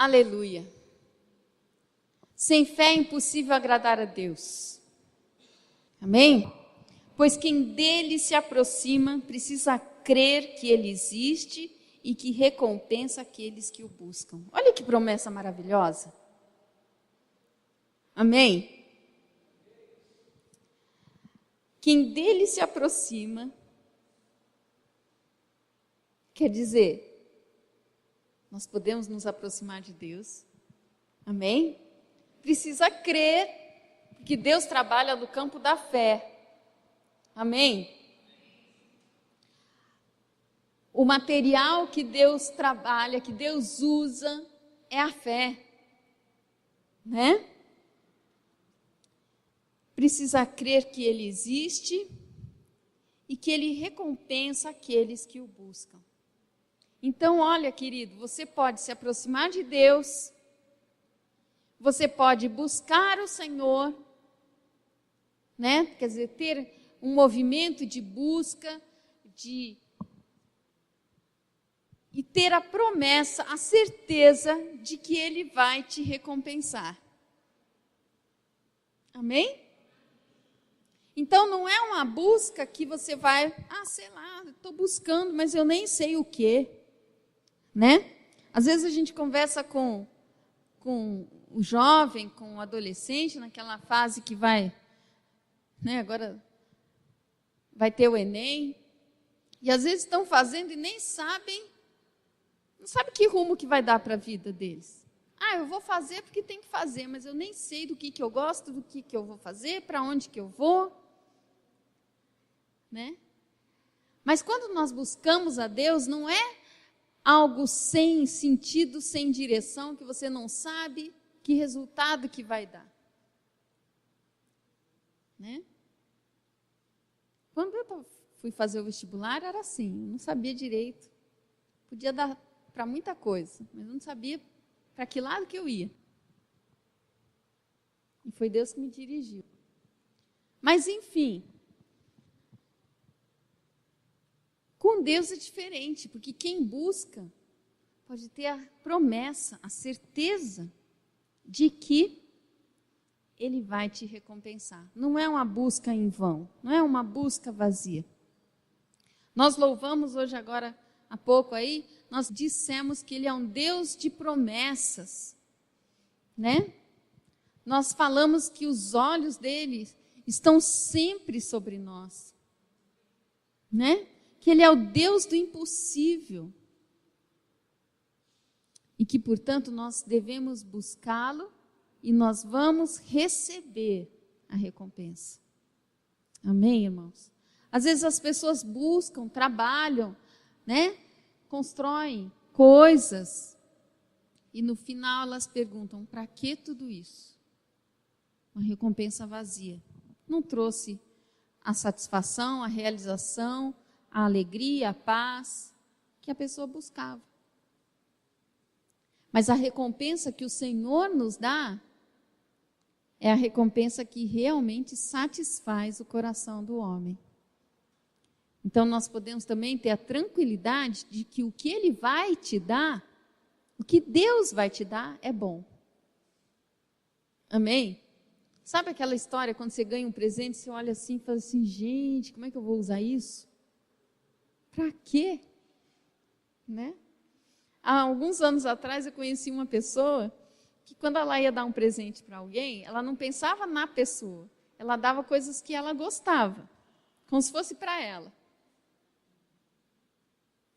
Aleluia. Sem fé é impossível agradar a Deus. Amém? Pois quem dele se aproxima precisa crer que ele existe e que recompensa aqueles que o buscam. Olha que promessa maravilhosa. Amém? Quem dele se aproxima, quer dizer, nós podemos nos aproximar de Deus. Amém? Precisa crer que Deus trabalha no campo da fé. Amém? O material que Deus trabalha, que Deus usa, é a fé. Né? Precisa crer que Ele existe e que Ele recompensa aqueles que o buscam. Então, olha, querido, você pode se aproximar de Deus, você pode buscar o Senhor, né? Quer dizer, ter um movimento de busca, e ter a promessa, a certeza de que Ele vai te recompensar. Amém? Então, não é uma busca que você vai, sei lá, estou buscando, mas eu nem sei o quê. Né? Às vezes a gente conversa com o jovem, com o adolescente, naquela fase que vai, né, agora vai ter o Enem, e às vezes estão fazendo e nem sabem, não sabem que rumo que vai dar para a vida deles. Eu vou fazer porque tem que fazer, mas eu nem sei do que eu gosto, do que eu vou fazer, para onde que eu vou. Né? Mas quando nós buscamos a Deus, não é algo sem sentido, sem direção, que você não sabe que resultado que vai dar. Né? Quando eu fui fazer o vestibular, era assim, eu não sabia direito. Podia dar para muita coisa, mas eu não sabia para que lado que eu ia. E foi Deus que me dirigiu. Mas, enfim, com Deus é diferente, porque quem busca pode ter a promessa, a certeza de que Ele vai te recompensar. Não é uma busca em vão, não é uma busca vazia. Nós louvamos hoje agora, há pouco aí, nós dissemos que Ele é um Deus de promessas, né? Nós falamos que os olhos dele estão sempre sobre nós, né? Que Ele é o Deus do impossível. E que, portanto, nós devemos buscá-lo e nós vamos receber a recompensa. Amém, irmãos? Às vezes as pessoas buscam, trabalham, né? Constroem coisas e no final elas perguntam, para que tudo isso? Uma recompensa vazia. Não trouxe a satisfação, a realização, a alegria, a paz que a pessoa buscava. Mas a recompensa que o Senhor nos dá é a recompensa que realmente satisfaz o coração do homem. Então nós podemos também ter a tranquilidade de que o que Ele vai te dar, o que Deus vai te dar é bom. Amém? Sabe aquela história quando você ganha um presente, você olha assim e fala assim, gente, como é que eu vou usar isso? Para quê? Né? Há alguns anos atrás eu conheci uma pessoa que quando ela ia dar um presente para alguém, ela não pensava na pessoa, ela dava coisas que ela gostava, como se fosse para ela.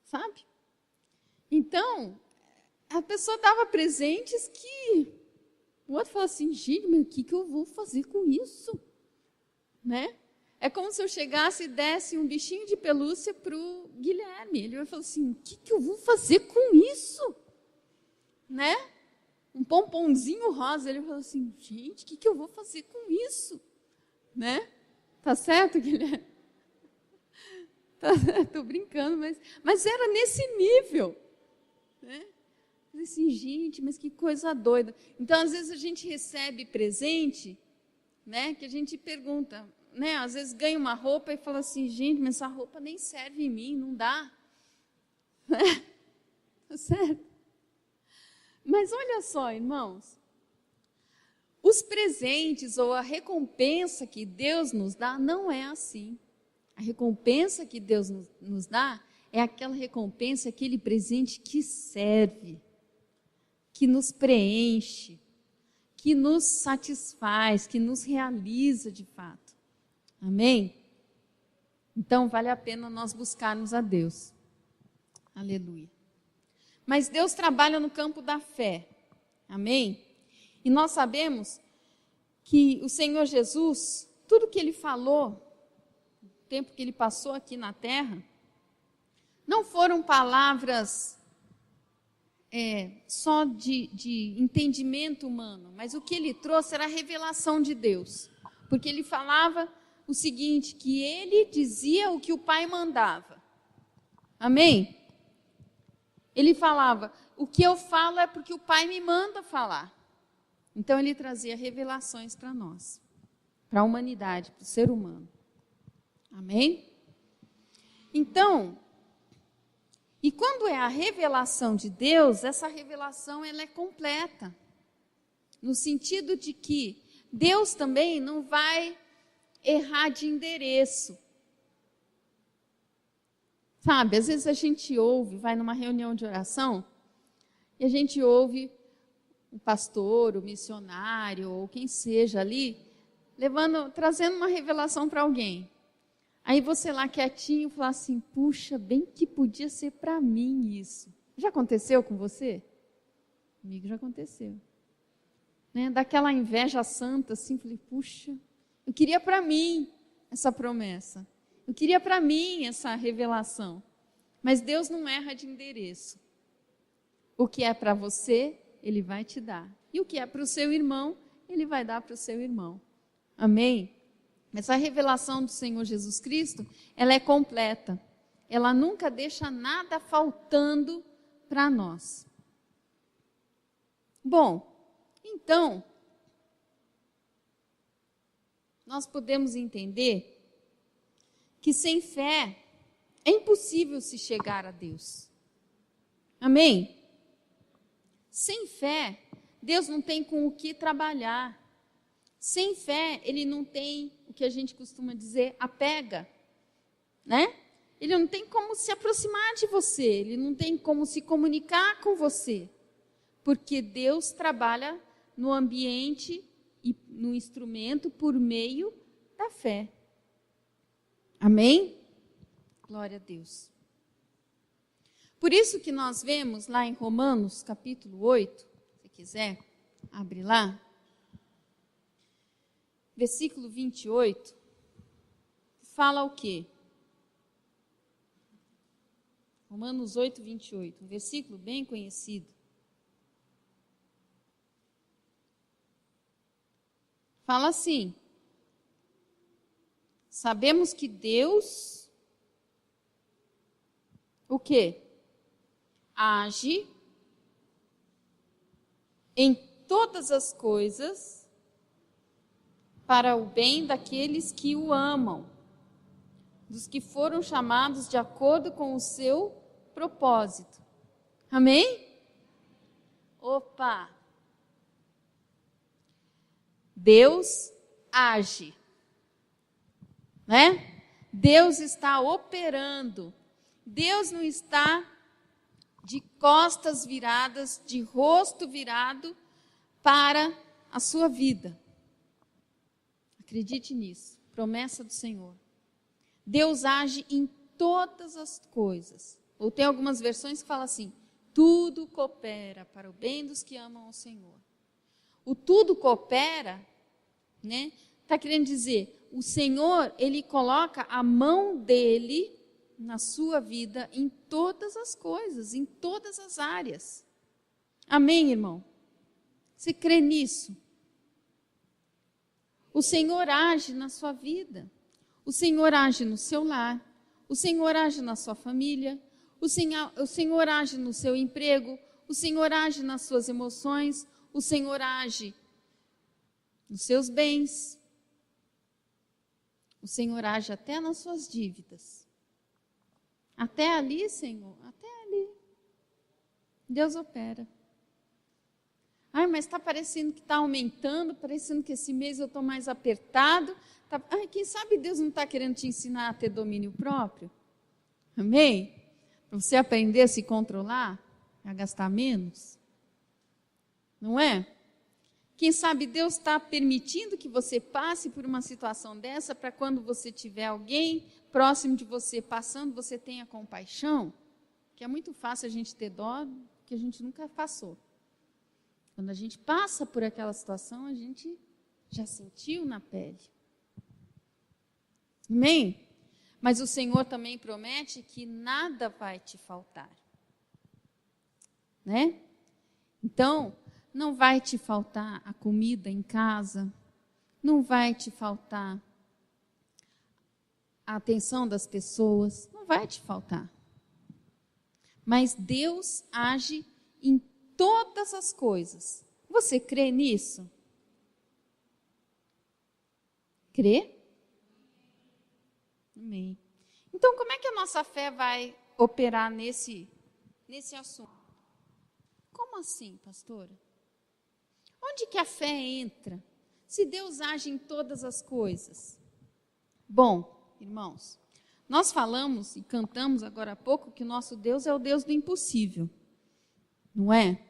Sabe? Então, a pessoa dava presentes que o outro falou assim, gente, mas o que eu vou fazer com isso? Né? É como se eu chegasse e desse um bichinho de pelúcia para o Guilherme. Ele vai falar assim, o que eu vou fazer com isso? Né? Um pomponzinho rosa. Ele vai falar assim, gente, o que eu vou fazer com isso? Né? Tá certo, Guilherme? Estou brincando, mas era nesse nível. Né? Assim, gente, mas que coisa doida. Então, às vezes a gente recebe presente, né, que a gente pergunta, né, às vezes ganha uma roupa e fala assim, gente, mas essa roupa nem serve em mim, não dá. Né? Tá certo? Mas olha só, irmãos, os presentes ou a recompensa que Deus nos dá não é assim. A recompensa que Deus nos dá é aquela recompensa, aquele presente que serve, que nos preenche, que nos satisfaz, que nos realiza de fato. Amém? Então vale a pena nós buscarmos a Deus. Aleluia. Mas Deus trabalha no campo da fé. Amém? E nós sabemos que o Senhor Jesus, tudo que Ele falou, o tempo que Ele passou aqui na terra, não foram palavras só de entendimento humano, mas o que Ele trouxe era a revelação de Deus. Porque Ele falava o seguinte, que Ele dizia o que o Pai mandava. Amém? Ele falava, o que eu falo é porque o Pai me manda falar. Então, Ele trazia revelações para nós, para a humanidade, para o ser humano. Amém? Então, e quando é a revelação de Deus, essa revelação ela é completa. No sentido de que Deus também não vai errar de endereço. Sabe, às vezes a gente ouve, vai numa reunião de oração, e a gente ouve o pastor, o missionário, ou quem seja ali, trazendo uma revelação para alguém. Aí você lá quietinho fala assim, puxa, bem que podia ser para mim isso. Já aconteceu com você? Comigo já aconteceu. Né? Daquela inveja santa, assim, falei, puxa, eu queria para mim essa promessa. Eu queria para mim essa revelação. Mas Deus não erra de endereço. O que é para você, Ele vai te dar. E o que é para o seu irmão, Ele vai dar para o seu irmão. Amém? Essa revelação do Senhor Jesus Cristo, ela é completa. Ela nunca deixa nada faltando para nós. Bom, então, nós podemos entender que sem fé é impossível se chegar a Deus. Amém? Sem fé, Deus não tem com o que trabalhar. Sem fé, Ele não tem o que a gente costuma dizer, apega, né? Ele não tem como se aproximar de você, Ele não tem como se comunicar com você, porque Deus trabalha no ambiente e no instrumento por meio da fé. Amém? Glória a Deus. Por isso que nós vemos lá em Romanos, capítulo 8, se quiser, abre lá. Versículo 28, fala o quê? Romanos 8, 28, um versículo bem conhecido. Fala assim, sabemos que Deus, o quê? Age em todas as coisas para o bem daqueles que o amam, dos que foram chamados de acordo com o seu propósito. Amém? Opa! Deus age, né? Deus está operando. Deus não está de costas viradas, de rosto virado para a sua vida. Acredite nisso, promessa do Senhor. Deus age em todas as coisas. Ou tem algumas versões que falam assim, tudo coopera para o bem dos que amam ao Senhor. O tudo coopera, né? Está querendo dizer, o Senhor, Ele coloca a mão dEle na sua vida em todas as coisas, em todas as áreas. Amém, irmão? Você crê nisso? O Senhor age na sua vida. O Senhor age no seu lar. O Senhor age na sua família. O Senhor age no seu emprego. O Senhor age nas suas emoções. O Senhor age nos seus bens. O Senhor age até nas suas dívidas. Até ali, Senhor, até ali. Deus opera. Ai, mas está parecendo que está aumentando, parecendo que esse mês eu estou mais apertado. Ai, quem sabe Deus não está querendo te ensinar a ter domínio próprio? Amém? Para você aprender a se controlar, a gastar menos. Não é? Quem sabe Deus está permitindo que você passe por uma situação dessa para quando você tiver alguém próximo de você passando, você tenha compaixão. Que é muito fácil a gente ter dó, que a gente nunca passou. Quando a gente passa por aquela situação, a gente já sentiu na pele. Amém? Mas o Senhor também promete que nada vai te faltar. Né? Então, não vai te faltar a comida em casa, não vai te faltar a atenção das pessoas, não vai te faltar. Mas Deus age em todas as coisas. Você crê nisso? Crê? Amém. Então, como é que a nossa fé vai operar nesse assunto? Como assim, pastora? Onde que a fé entra? Se Deus age em todas as coisas. Bom, irmãos, nós falamos e cantamos agora há pouco que o nosso Deus é o Deus do impossível. Não é?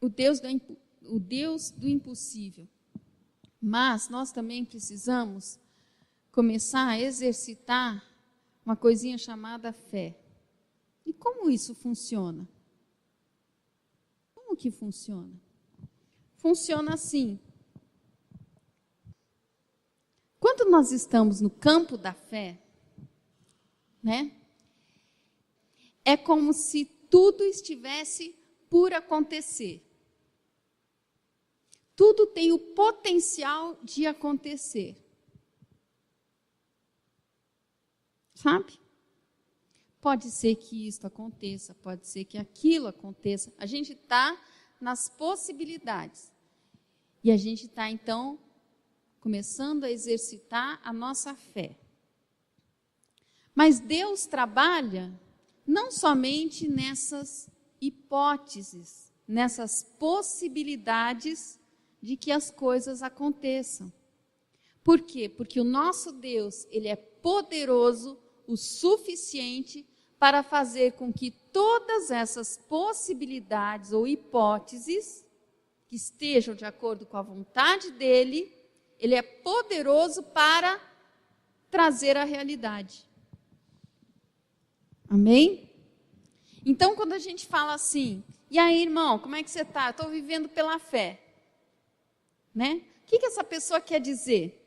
O Deus do impossível. Mas nós também precisamos começar a exercitar uma coisinha chamada fé. E como isso funciona? Como que funciona? Funciona assim. Quando nós estamos no campo da fé, né? É como se tudo estivesse por acontecer. Tudo tem o potencial de acontecer. Sabe? Pode ser que isto aconteça, pode ser que aquilo aconteça. A gente está nas possibilidades. E a gente está, então, começando a exercitar a nossa fé. Mas Deus trabalha não somente nessas hipóteses, nessas possibilidades de que as coisas aconteçam. Por quê? Porque o nosso Deus, ele é poderoso o suficiente para fazer com que todas essas possibilidades ou hipóteses que estejam de acordo com a vontade dele, ele é poderoso para trazer a realidade. Amém? Então, quando a gente fala assim, e aí, irmão, como é que você está? Estou vivendo pela fé. Né? O que essa pessoa quer dizer?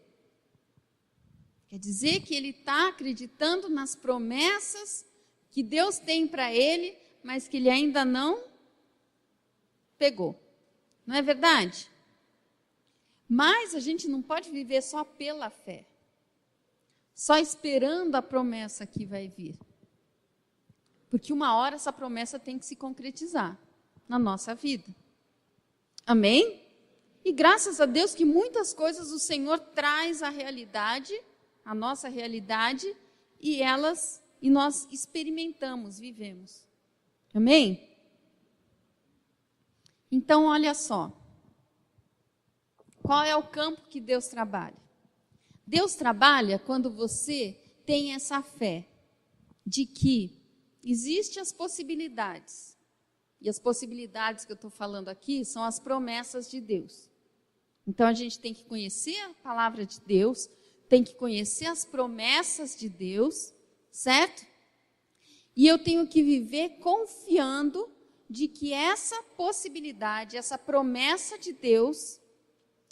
Quer dizer que ele está acreditando nas promessas que Deus tem para ele, mas que ele ainda não pegou. Não é verdade? Mas a gente não pode viver só pela fé, só esperando a promessa que vai vir. Porque uma hora essa promessa tem que se concretizar na nossa vida. Amém? E graças a Deus que muitas coisas o Senhor traz à realidade, a nossa realidade, e nós experimentamos, vivemos. Amém? Então, olha só. Qual é o campo que Deus trabalha? Deus trabalha quando você tem essa fé de que existem as possibilidades. E as possibilidades que eu estou falando aqui são as promessas de Deus. Então, a gente tem que conhecer a palavra de Deus, tem que conhecer as promessas de Deus, certo? E eu tenho que viver confiando de que essa possibilidade, essa promessa de Deus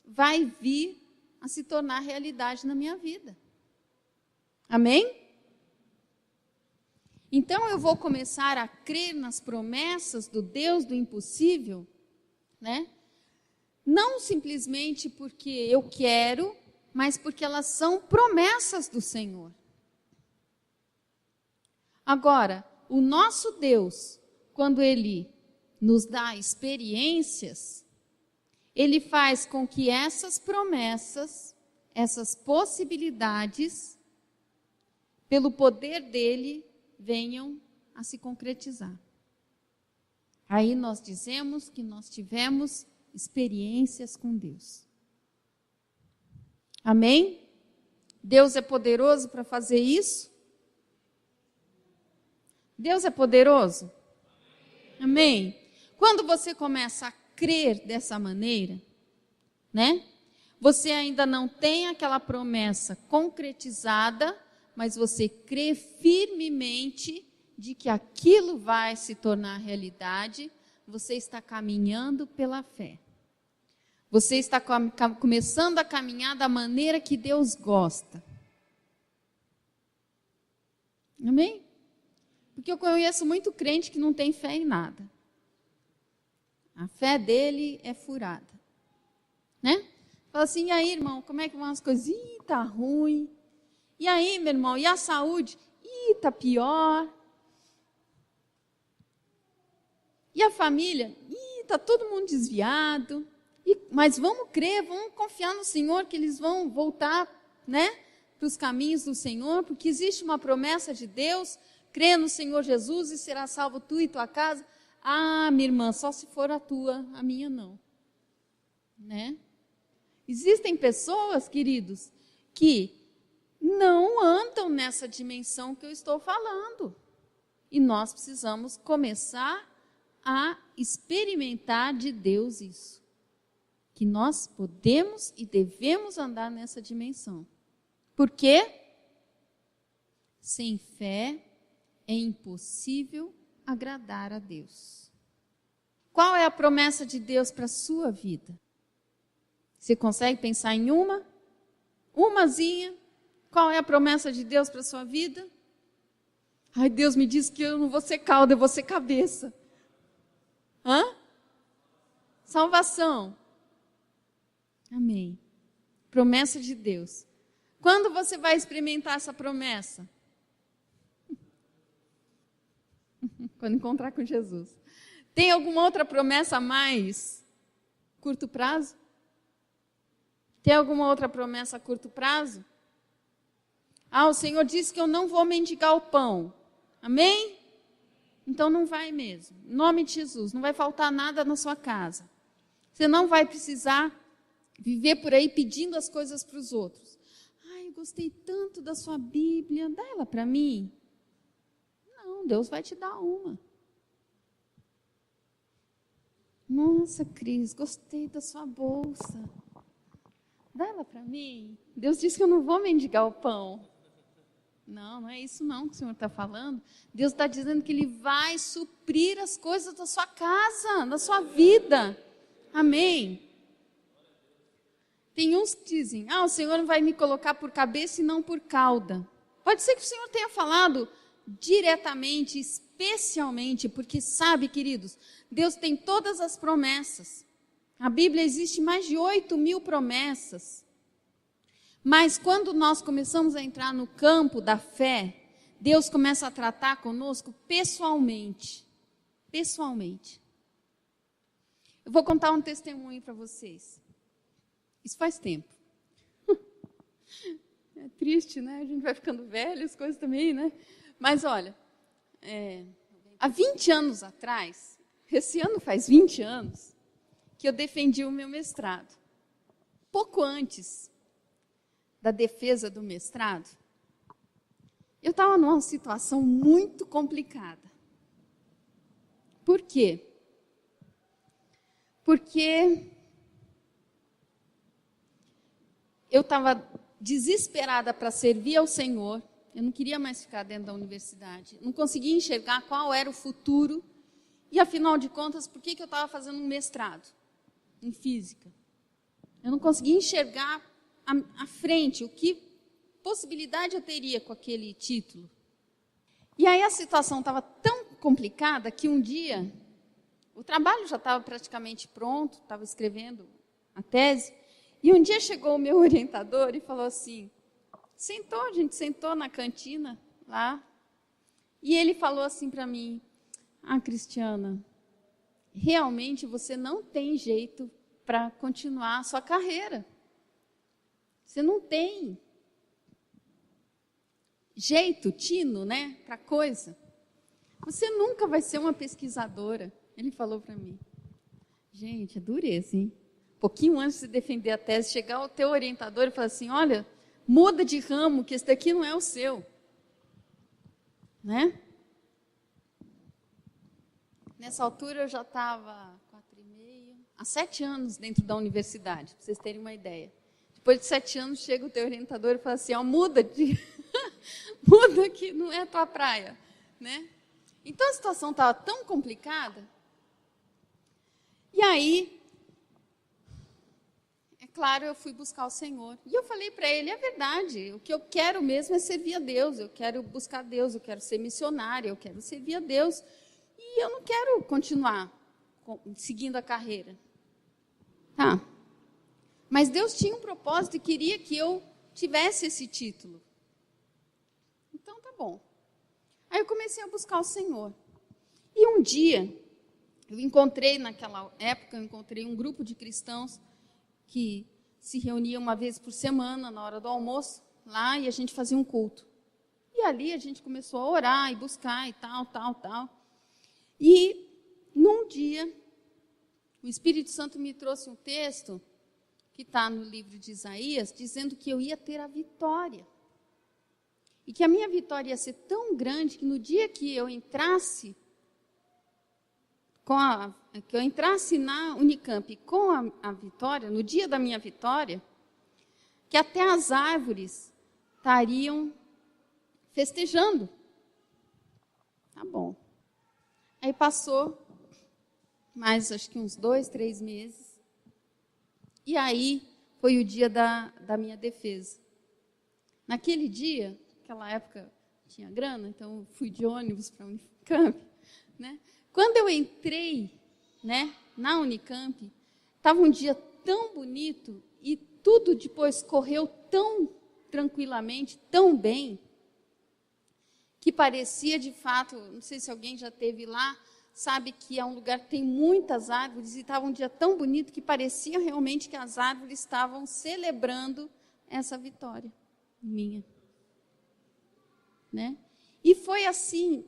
vai vir a se tornar realidade na minha vida. Amém? Então eu vou começar a crer nas promessas do Deus do impossível, né? Não simplesmente porque eu quero, mas porque elas são promessas do Senhor. Agora, o nosso Deus, quando Ele nos dá experiências, Ele faz com que essas promessas, essas possibilidades, pelo poder dEle, venham a se concretizar. Aí nós dizemos que nós tivemos experiências com Deus. Amém? Deus é poderoso para fazer isso? Deus é poderoso? Amém? Quando você começa a crer dessa maneira, né? Você ainda não tem aquela promessa concretizada, mas você crê firmemente de que aquilo vai se tornar realidade, você está caminhando pela fé. Você está começando a caminhar da maneira que Deus gosta. Amém? Porque eu conheço muito crente que não tem fé em nada. A fé dele é furada. Né? Fala assim, e aí, irmão, como é que vão as coisas? Ih, tá ruim. E aí, meu irmão, e a saúde? Ih, tá pior. E a família? Ih, tá todo mundo desviado. Mas vamos crer, vamos confiar no Senhor que eles vão voltar, né, para os caminhos do Senhor, porque existe uma promessa de Deus, crê no Senhor Jesus e será salvo tu e tua casa. Ah, minha irmã, só se for a tua, a minha não. Né? Existem pessoas, queridos, que não andam nessa dimensão que eu estou falando. E nós precisamos começar a experimentar de Deus isso. Que nós podemos e devemos andar nessa dimensão. Porque sem fé é impossível agradar a Deus. Qual é a promessa de Deus para a sua vida? Você consegue pensar em uma? Umazinha? Qual é a promessa de Deus para a sua vida? Ai, Deus me disse que eu não vou ser cauda, eu vou ser cabeça. Hã? Salvação. Amém. Promessa de Deus. Quando você vai experimentar essa promessa? Quando encontrar com Jesus. Tem alguma outra promessa a mais curto prazo? Tem alguma outra promessa a curto prazo? Ah, o Senhor disse que eu não vou mendigar o pão. Amém? Então não vai mesmo. Em nome de Jesus, não vai faltar nada na sua casa. Você não vai precisar viver por aí pedindo as coisas para os outros. Ai, eu gostei tanto da sua Bíblia, dá ela para mim. Não, Deus vai te dar uma. Nossa, Cris, gostei da sua bolsa. Dá ela para mim. Deus disse que eu não vou mendigar o pão. Não, não é isso não que o Senhor está falando. Deus está dizendo que Ele vai suprir as coisas da sua casa, da sua vida. Amém? Tem uns que dizem, o Senhor não vai me colocar por cabeça e não por cauda. Pode ser que o Senhor tenha falado diretamente, especialmente, porque sabe, queridos, Deus tem todas as promessas. A Bíblia existe mais de 8.000 promessas. Mas quando nós começamos a entrar no campo da fé, Deus começa a tratar conosco pessoalmente. Pessoalmente. Eu vou contar um testemunho para vocês. Isso faz tempo. É triste, né? A gente vai ficando velho, as coisas também, né? Mas olha, há 20 anos atrás, esse ano faz 20 anos, que eu defendi o meu mestrado. Pouco antes da defesa do mestrado, eu estava numa situação muito complicada. Por quê? Porque eu estava desesperada para servir ao Senhor, eu não queria mais ficar dentro da universidade, não conseguia enxergar qual era o futuro, e afinal de contas, por que eu estava fazendo um mestrado em física? Eu não conseguia enxergar à frente, que possibilidade eu teria com aquele título. E aí a situação estava tão complicada que um dia, o trabalho já estava praticamente pronto, estava escrevendo a tese, e um dia chegou o meu orientador e falou assim, a gente sentou na cantina lá, e ele falou assim para mim, Cristiana, realmente você não tem jeito para continuar a sua carreira. Você não tem jeito, tino, né, para coisa. Você nunca vai ser uma pesquisadora. Ele falou para mim, gente, é dureza, hein? Um pouquinho antes de defender a tese, chegar o teu orientador e falar assim, olha, muda de ramo, que esse daqui não é o seu. Né? Nessa altura eu já estava há 7 anos dentro da universidade, para vocês terem uma ideia. Depois de 7 anos, chega o teu orientador e fala assim, ó, muda que não é a tua praia. Né? Então a situação estava tão complicada. E aí, é claro, eu fui buscar o Senhor. E eu falei para ele, é verdade, o que eu quero mesmo é servir a Deus, eu quero buscar Deus, eu quero ser missionária, eu quero servir a Deus. E eu não quero continuar seguindo a carreira. Tá. Mas Deus tinha um propósito e queria que eu tivesse esse título. Então, tá bom. Aí eu comecei a buscar o Senhor. E um dia, naquela época, eu encontrei um grupo de cristãos que se reunia uma vez por semana, na hora do almoço, lá, e a gente fazia um culto. E ali a gente começou a orar e buscar e tal. E, num dia, o Espírito Santo me trouxe um texto, que está no livro de Isaías, dizendo que eu ia ter a vitória. E que a minha vitória ia ser tão grande que no dia que eu entrasse na Unicamp com a vitória, no dia da minha vitória, que até as árvores estariam festejando. Tá bom. Aí passou mais, acho que uns 2, 3 meses. E aí foi o dia da minha defesa. Naquele dia, naquela época tinha grana, então eu fui de ônibus para a Unicamp. Né? Quando eu entrei, né, na Unicamp, estava um dia tão bonito e tudo depois correu tão tranquilamente, tão bem, que parecia de fato, não sei se alguém já esteve lá, sabe que é um lugar que tem muitas árvores, e estava um dia tão bonito que parecia realmente que as árvores estavam celebrando essa vitória minha. Né? E foi assim,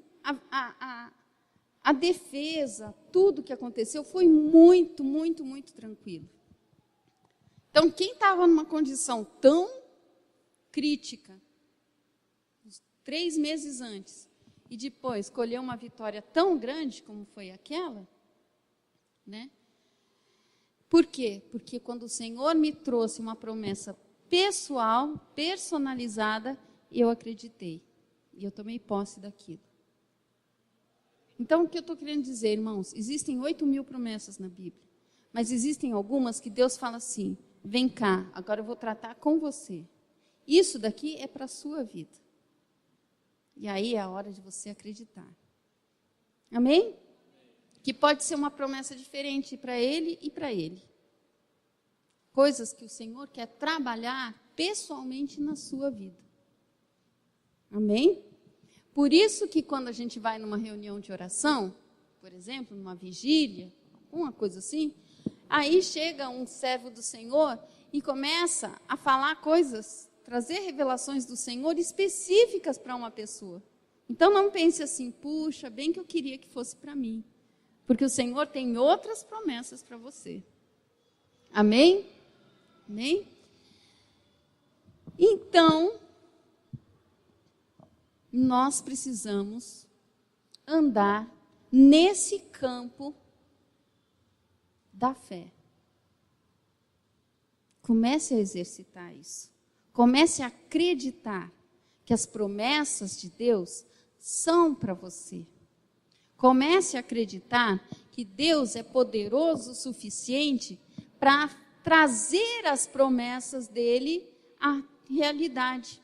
a defesa, tudo que aconteceu foi muito, muito, muito tranquilo. Então, quem estava numa condição tão crítica, 3 meses antes, e depois colheu uma vitória tão grande como foi aquela, né? Por quê? Porque quando o Senhor me trouxe uma promessa pessoal, personalizada, eu acreditei. E eu tomei posse daquilo. Então, o que eu estou querendo dizer, irmãos? Existem 8.000 promessas na Bíblia. Mas existem algumas que Deus fala assim, vem cá, agora eu vou tratar com você. Isso daqui é para a sua vida. E aí é a hora de você acreditar. Amém? Que pode ser uma promessa diferente para ele e para ele. Coisas que o Senhor quer trabalhar pessoalmente na sua vida. Amém? Por isso que quando a gente vai numa reunião de oração, por exemplo, numa vigília, alguma coisa assim, aí chega um servo do Senhor e começa a falar coisas, trazer revelações do Senhor específicas para uma pessoa. Então não pense assim, puxa, bem que eu queria que fosse para mim. Porque o Senhor tem outras promessas para você. Amém? Amém? Então, nós precisamos andar nesse campo da fé. Comece a exercitar isso. Comece a acreditar que as promessas de Deus são para você. Comece a acreditar que Deus é poderoso o suficiente para trazer as promessas dele à realidade.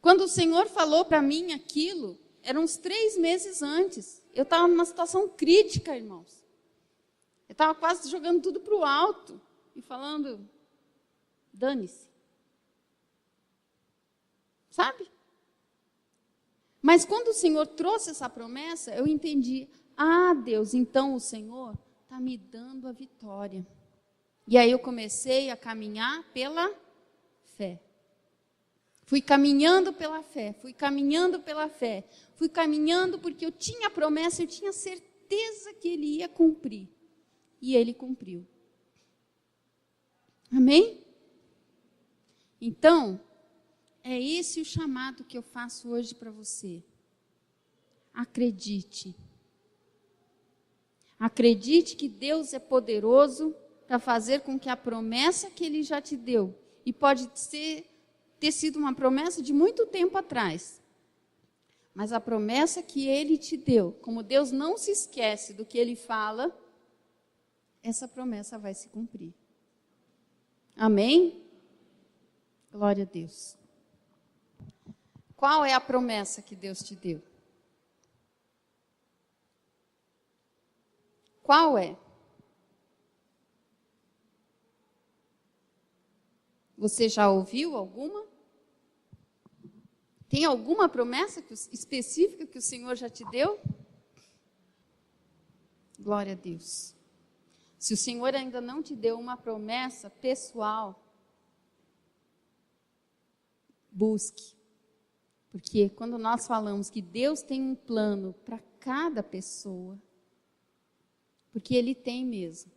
Quando o Senhor falou para mim aquilo, eram uns 3 meses antes. Eu estava numa situação crítica, irmãos. Eu estava quase jogando tudo para o alto e falando, dane-se. Sabe? Mas quando o Senhor trouxe essa promessa, eu entendi, Deus, então o Senhor está me dando a vitória. E aí eu comecei a caminhar pela fé. Fui caminhando pela fé, fui caminhando pela fé. Fui caminhando porque eu tinha a promessa, eu tinha certeza certeza que ele ia cumprir. E ele cumpriu. Amém? Então, é esse o chamado que eu faço hoje para você. Acredite. Acredite que Deus é poderoso para fazer com que a promessa que Ele já te deu, e pode ter sido uma promessa de muito tempo atrás, mas a promessa que Ele te deu, como Deus não se esquece do que Ele fala, essa promessa vai se cumprir. Amém? Glória a Deus. Qual é a promessa que Deus te deu? Qual é? Você já ouviu alguma? Tem alguma promessa específica que o Senhor já te deu? Glória a Deus. Se o Senhor ainda não te deu uma promessa pessoal, busque. Porque quando nós falamos que Deus tem um plano para cada pessoa, porque Ele tem mesmo.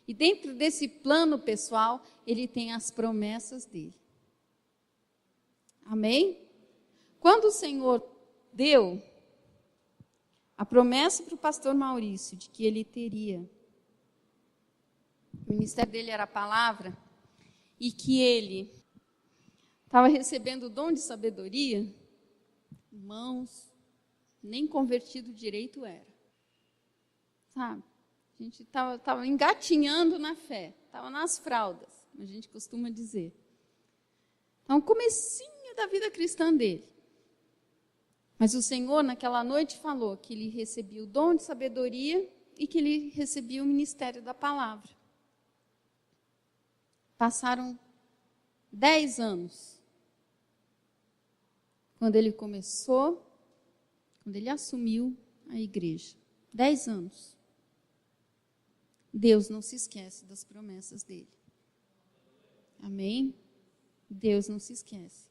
E dentro desse plano pessoal, Ele tem as promessas dEle. Amém? Quando o Senhor deu a promessa para o pastor Maurício de que ele teria, o ministério dele era a palavra, e que ele estava recebendo o dom de sabedoria, irmãos, nem convertido direito era. Sabe? A gente estava engatinhando na fé, estava nas fraldas, a gente costuma dizer. Então, o comecinho da vida cristã dele. Mas o Senhor, naquela noite, falou que ele recebia o dom de sabedoria e que ele recebia o ministério da palavra. Passaram 10 anos. Quando ele começou, quando ele assumiu a igreja. 10 anos. Deus não se esquece das promessas dele. Amém? Deus não se esquece.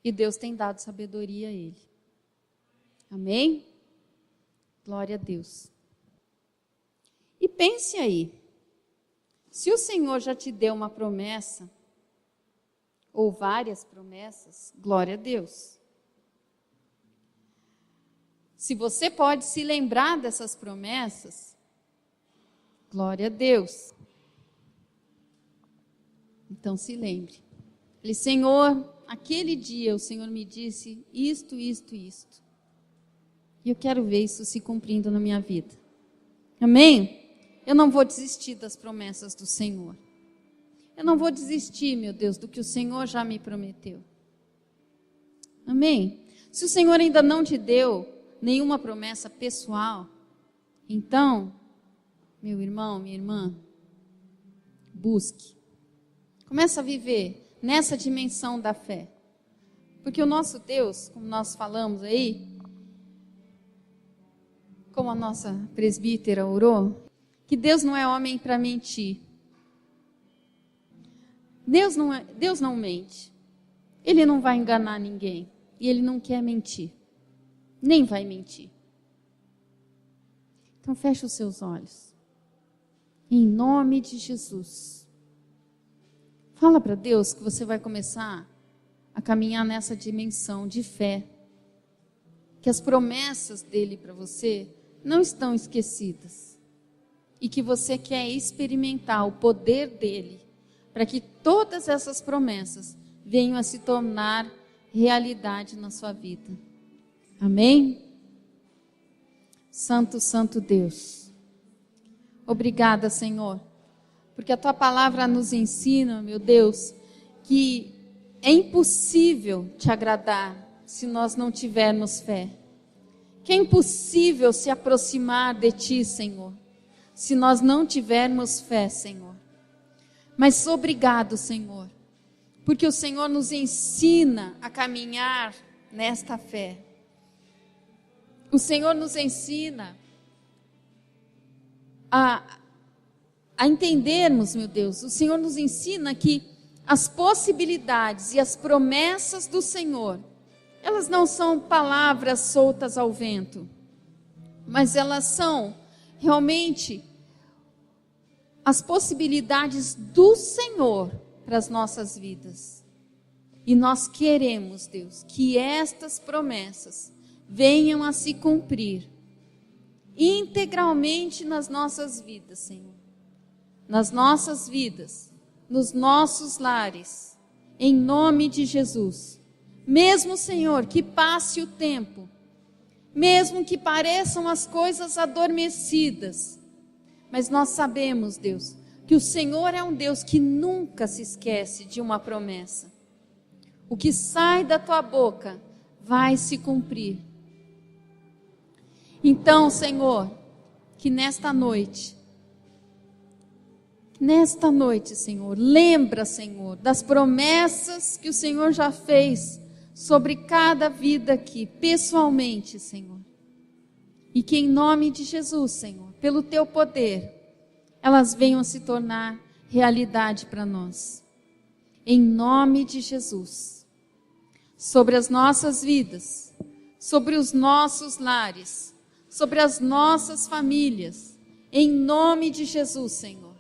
E Deus tem dado sabedoria a ele. Amém? Glória a Deus. E pense aí. Se o Senhor já te deu uma promessa, ou várias promessas, glória a Deus. Se você pode se lembrar dessas promessas, glória a Deus. Então se lembre. Ele, Senhor, aquele dia o Senhor me disse isto, isto, isto. E eu quero ver isso se cumprindo na minha vida. Amém? Eu não vou desistir das promessas do Senhor. Eu não vou desistir, meu Deus, do que o Senhor já me prometeu. Amém? Se o Senhor ainda não te deu nenhuma promessa pessoal, então, meu irmão, minha irmã, busque. Começa a viver nessa dimensão da fé. Porque o nosso Deus, como nós falamos aí, como a nossa presbítera orou, que Deus não é homem para mentir. Deus não mente. Ele não vai enganar ninguém. E Ele não quer mentir. Nem vai mentir. Então feche os seus olhos. Em nome de Jesus. Fala para Deus que você vai começar a caminhar nessa dimensão de fé. Que as promessas dele para você não estão esquecidas. E que você quer experimentar o poder dele para que todas essas promessas venham a se tornar realidade na sua vida. Amém? Santo, santo Deus. Obrigada, Senhor, porque a tua palavra nos ensina, meu Deus, que é impossível te agradar se nós não tivermos fé. Que é impossível se aproximar de ti, Senhor, se nós não tivermos fé, Senhor. Mas obrigado, Senhor, porque o Senhor nos ensina a caminhar nesta fé. O Senhor nos ensina a entendermos, meu Deus, o Senhor nos ensina que as possibilidades e as promessas do Senhor, elas não são palavras soltas ao vento, mas elas são realmente as possibilidades do Senhor para as nossas vidas. E nós queremos, Deus, que estas promessas venham a se cumprir integralmente nas nossas vidas, Senhor. Nas nossas vidas, nos nossos lares, em nome de Jesus. Mesmo, Senhor, que passe o tempo, mesmo que pareçam as coisas adormecidas, mas nós sabemos, Deus, que o Senhor é um Deus que nunca se esquece de uma promessa. O que sai da tua boca vai se cumprir. Então, Senhor, que nesta noite, Senhor, lembra, Senhor, das promessas que o Senhor já fez sobre cada vida aqui, pessoalmente, Senhor. E que em nome de Jesus, Senhor, pelo teu poder, elas venham a se tornar realidade para nós. Em nome de Jesus. Sobre as nossas vidas, sobre os nossos lares, sobre as nossas famílias, em nome de Jesus, Senhor.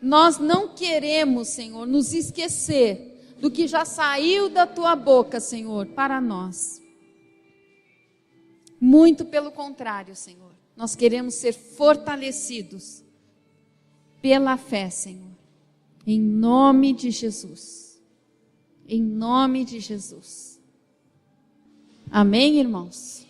Nós não queremos, Senhor, nos esquecer do que já saiu da tua boca, Senhor, para nós. Muito pelo contrário, Senhor. Nós queremos ser fortalecidos pela fé, Senhor. Em nome de Jesus. Em nome de Jesus. Amém, irmãos?